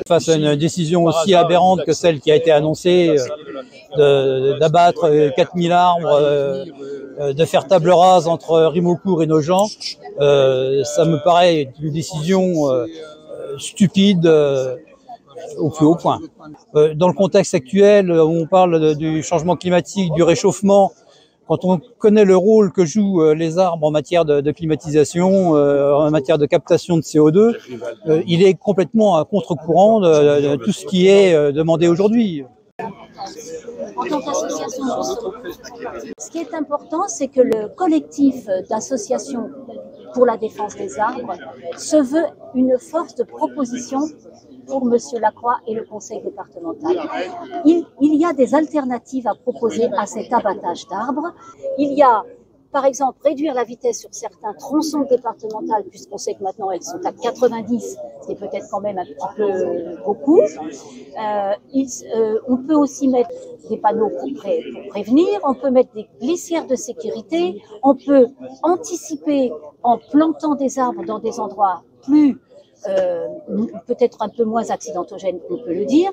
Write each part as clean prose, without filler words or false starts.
Face à une décision aussi aberrante que celle qui a été annoncée d'abattre 4000 arbres, de faire table rase entre Rimaucourt et Nogent, ça me paraît une décision stupide au plus haut point. Dans le contexte actuel, où on parle du changement climatique, du réchauffement, quand on connaît le rôle que jouent les arbres en matière de climatisation, en matière de captation de CO2, il est complètement à contre-courant de tout ce qui est demandé aujourd'hui. En tant qu'association, ce qui est important, c'est que le collectif d'associations pour la défense des arbres se veut une force de proposition pour Monsieur Lacroix et le conseil départemental. Il y a des alternatives à proposer à cet abattage d'arbres. Il y a, par exemple, réduire la vitesse sur certains tronçons départementaux, puisqu'on sait que maintenant elles sont à 90, ce qui est peut-être quand même un petit peu beaucoup. On peut aussi mettre des panneaux pour prévenir, on peut mettre des glissières de sécurité, on peut anticiper en plantant des arbres dans des endroits plus peut-être un peu moins accidentogènes, on peut le dire.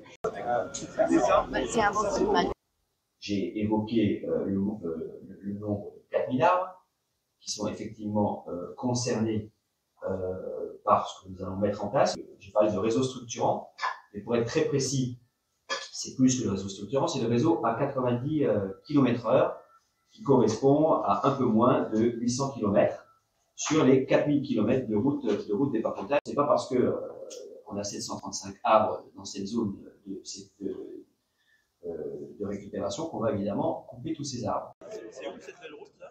J'ai évoqué le nombre de 4000 arbres qui sont effectivement concernés par ce que nous allons mettre en place. J'ai parlé de réseau structurant, mais pour être très précis, c'est plus que le réseau structurant, c'est le réseau à 90 km/h qui correspond à un peu moins de 800 km sur les 4000 km de route départementale. C'est pas parce que on a 735 arbres dans cette zone de récupération qu'on va évidemment couper tous ces arbres. C'est où cette belle route là ?